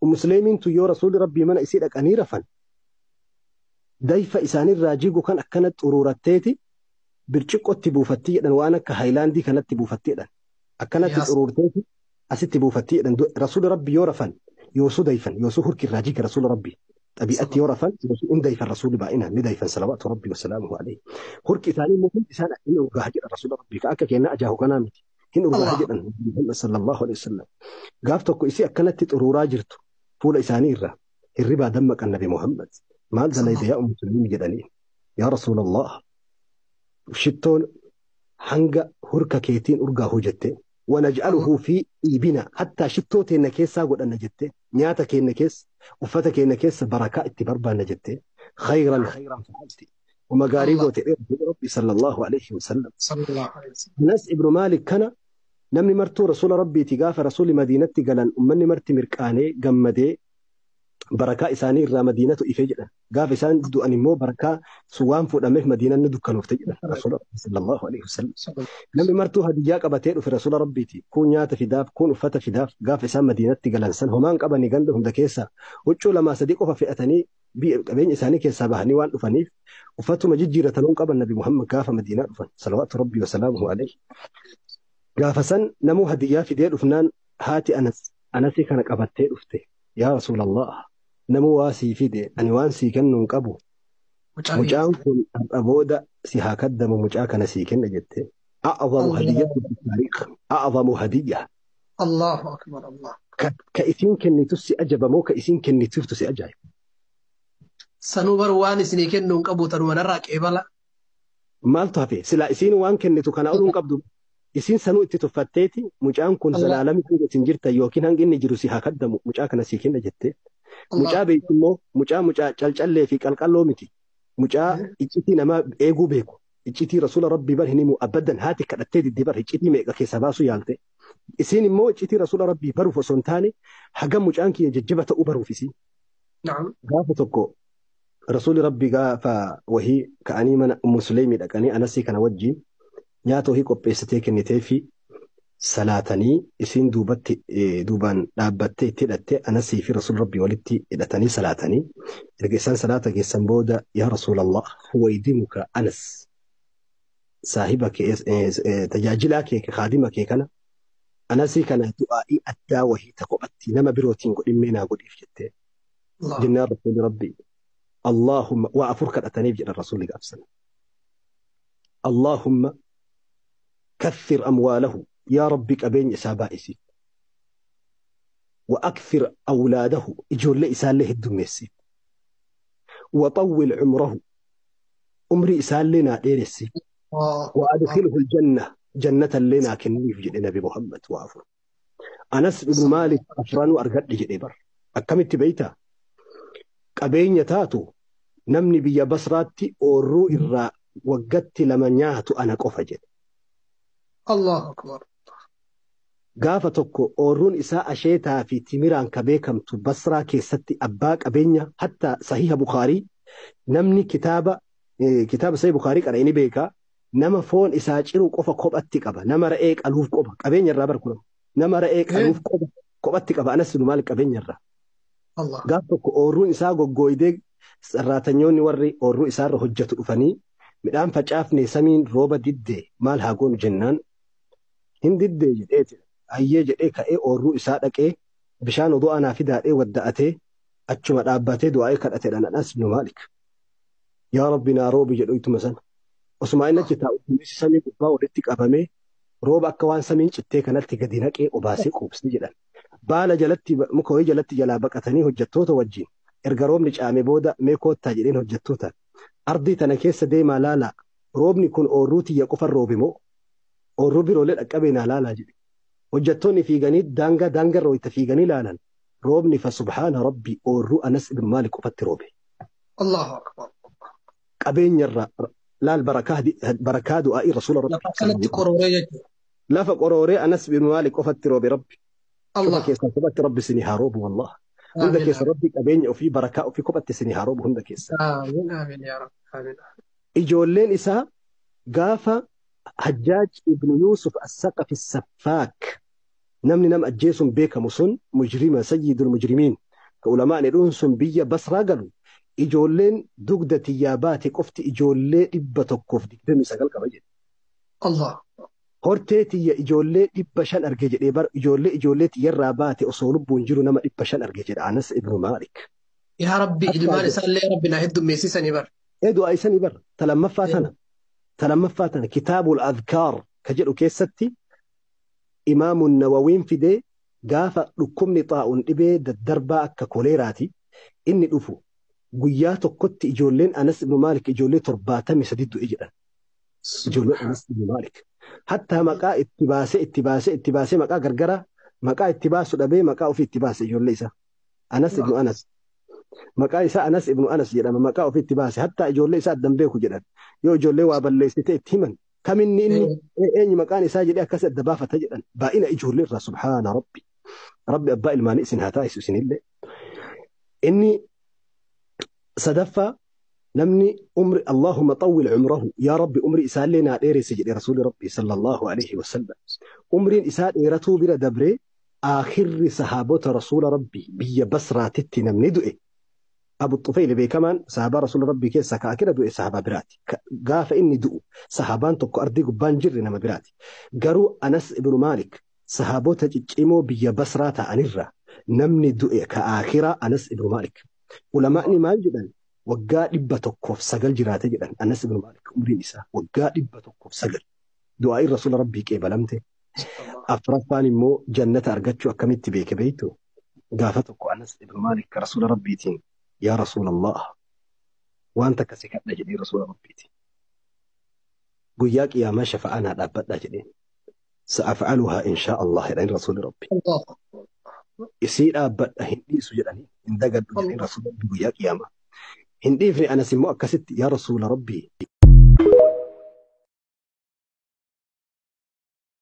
ومسلمين تو يو رسول ربي من يسيرك أنيرا فن دايفا إساني الراجيقو كان أكنت أرورتيتي برشقو تبوفتي لأن وأنا كهايلاندي كانت تبوفتي لأن أكنت أرورتيتي أسيت تبوفتي لأن رسول ربي يورا فن يوسو دايفن يوسو هركي الراجيق رسول ربي طبيعتي يورا فن يوسو إن دايفن رسول بائنا ندايفن صلوات ربي وسلامه عليه هركي ثاني مهم إسان إنه أرقاهجر رسول ربي كأكا كينا أجاهو كنامتي هن أرقاهجر محمد صلى الله عليه وسلم قافتكو إسي أكنت تأرورا جرتو فول إساني إرّا الربا دمك النبي محمد ما زليت يا أم مسلمين جدني يا رسول الله شتون حنجا هركا كيتين أرجع هجتة ونجعله في إبنا حتى شتوت النكيس أقول أن جتة نياتك النكيس وفتك النكيس بركة اتبربا نجتة خيرا فعلتي ومقاريبه تقرب ربي صلى الله عليه وسلم ناس ابن مالك كان نمني مرتو رسول ربي تقاف رسول مدينة قالن أمني مرتي مركاني قمدي بركة إساني الرا مدينة إفجنا قاف إسان دو أنمو بركة سوام فود أمه مدينة ندكان وفتجنا رسول الله صلى الله عليه وسلم نمني مرتو هدية قبتين في رسول ربي تي كون يات في داف كون فتا في داف قاف إسان مدينة قالن سن همان قبني قندهم دكيسا وجو لما صديقه ففئتني بين إساني كيسا بهني وان أفنيف وفتو مجد جيرة لون قبل النبي محمد قاف مدينة أفن صلوات ربي وسلامه عليه قاف سن نمو هدية في دير أفنان هاتي أنسي كان قبتين أفته يا رسول الله نمو واسي فيدي أني وانسي كنن قبو مجان كن أبودا سيها كدم مجاك نسيكن جدت أعظم هدية في التاريخ أعظم هدية الله أكبر الله كإسين كني تسي أجب مو كإسين كني تسي أجايب سنوبر وان سنيكن قبو تنوان الراك إبلا مالتها فيه سلا إسين وان كني تكنا أولون قبضو إسين سنو اتتفتيتي مجان كن زلالمي كنت تنجرت يوكين هنجن نجرو سيها كدم مجاك نسيكن جدت mucaa beekummoo mucaa calcallee fi qalqalloo miti mucaa iccitii namaa eeguu beeku iccitii rasuula rabbii bar hinimu abaddan haati kadhattee diddi bar iccitii meeqa keessa baasuu yaalte isiin immoo iccitii rasuula rabbii baruuf osoo hin taane hagam mucaan kiyya jajjaba ta'uu baruuf isiin gaafa tokko rasuuli rabbii gaafa wahii ka'anii mana musliimii dhaqanii anasii kana wajjiin nyaata wahii qopheessitee kennitee fi salaatanii isiin duubaan dhaabbattee itti hidhattee anasii fi rasuul rabbii walitti hidhatanii salaatanii erga isaan salaata geessan booda yaa rasuulallah waydimuka anas saahiba kee tajaajilaa kee kaadima kee kana anasii kana du'aa'ii addaa wahii ta qophatti nama birootiin godhimmee naa godhiif jettee jennaan rasuuli rabbii allahumma waa afur kadhataniif jedhan rasuuli gaafsan allahumma kathir amwaalahu يا ربي قبين إسابائسي وأكثر أولاده إجول إسال له الدميسي وطول عمره عمري إسال لنا ديرسي وأدخله الجنة جنة لنا كنيف جد نبي محمد وعفو أنس بن مالك أفران وأرقد جد بر أكملت بيتا قبين يتاتو نمني بيا بصراتي أورو إرّا وقدت لمن ياتو أنا قفجد الله أكبر gaafa tokko oorruun isaa asheetaa fi timiraan ka beekamtu basraa keessatti abbaa qabeenya hatta sahiha bukaarii namni kitaaba sahih bukaarii qara'ee ni beekaa nama foon isaa ciru qofa kophatti qaba nama ra'ee qaluuf qofa qabeenya irraa barkuudha nama ra'ee qaluuf kophatti qaba anas nu maal qabeenya irraa gaafa tokko oorruun isaa goggooydee sarraatanyoonni warri oorruu isaarra hojjetu dhufanii midhaan facaafne samiin rooba diddee maal haa goonu jennaan hin diddee jedheeti ayyee jedhee ka'ee oorruu isaa dhaqee bishaan odoo anaa fidaadhee wadda'atee achuma dhaabbatee du'aa'ee kadhateedhaan anas nu maalik yaa rabbi naa roobi jedhu ittuma sana osuma inni achi taa'u samii gubbaa walitti qabamee rooba akka waan samiin cittee kanatti gadi naqee obaasee quubsee jedhan baala jalatti muka wayii jalatti jalaa baqatanii hojjettoota wajjin erga roobni caame booda mee koottaa jedheen hojjettoota ardii tana keessa deemaa laalaa roobni kun oorruu tiyya qofan roobimoo oorruu biroolee dhaqqabee naa laalaa jedhe hojjettoonni fiiganii daangarra wayita fiiganii laalan roobni fa subhaana rabbii oorruu anas ibn maalik qofatti roobe Allahu akbar qabeenyarra laal barakaa du'aa'ii rasuula rabbii lafa qorooree anas ibn maalik qofatti roobe rabbi Allah keessa qofatti rabbi sinii haa roobu wallah hunda keessa rabbi qabeenya ofii barakaa ofii qofatti sinii haa roobu hunda keessa amiin yaa rabbi amiin ijoolleen isaa gaafa حجاج ابن يوسف الثقفي السفاك نمني نم أجيسون بيك مسون مجرمة سيد المجرمين كعلماء ندونسون بيا بس راجلوا إجولين دقدة ياباتي قفت إجولين إبتكوف دقدمي سقل كبجد الله horteeti ya ijoollee 500 arge jedhee bar ijoolleeti yarraa baate osoo lubbuun jiru nama 500 arge jedha Anas ibnu Maalik. يا ربي إلمان إسان لي ربنا هدو ميسيساني بر Edu aysanii bar talammafaa tana kitaabul adhkaar ka jedhu keessatti imaamun nawawiin fidee gaafa dhukkubni xaa'uun dhibee daddarbaa akka koleeraati inni dhufu guyyaa tokkotti ijoolleen Anas ibnu Maalik ijoollee 73 du'e jedhan. Ijoolleen Anas ibnu Maalik. Hatta maqaa itti baasee maqaa gargara maqaa itti baasu dhabee maqaa ofii itti baase ijoollee isaa Anas ibnu Anas maqaa isaa Anas ibnu Anas jedhama maqaa ofii itti baase hatta ijoollee isaa addan beeku jedhan yoo ijoollee waa balleessite itti himan kaminni inni eenyu maqaan isaa jedhee akkas adda baafata jedhan baay'ina ijoollee irraa subhaana rabbi abbaa ilmaanii isin haa taasisu isinillee inni sadaffaa نمني أمر اللهم طول عمره يا ربي أمري إسال لنا ديري سجد رسول ربي صلى الله عليه وسلم أمري إسال إيرتو بلا دبري آخر صحابة رسول ربي بي بسرة تتنا من دوئي أبو الطفيل بي كمان صحابة رسول ربي كيسا كاكرا دوئي صحابة براتي قاف إني دؤ صحابان تقو أردي قبان جرنا ما براتي قروا أنس ابن مالك صحابة تجيمو بي بسرة أنرى نمني دوئي كآخرة أنس ابن مالك ولمأني مال جدا waggaa 109 jiraate jedhan Anas ibn Malik umriin isaa waggaa 109 du'aa rasuula rabbii qeebalamte afraffaan immoo jannata argachuu akkamitti beeke beektu gaafa tokko Anas ibn Malik rasuula rabbiitiin yaa rasuulallah waan takka si kadha jedhee rasuula rabbiitiin guyyaa qiyaamaa shafa'anaa dhaabbadhaa jedheen sa'af'aluhaa inshaa Allah jedhan rasuula rabbii isii dhaabbadha hin dhiisu jedhanii hin dagadhu jedheen rasuula rabbii guyyaa qiyaamaa هندي في أنا سمو أكست يا رسول ربي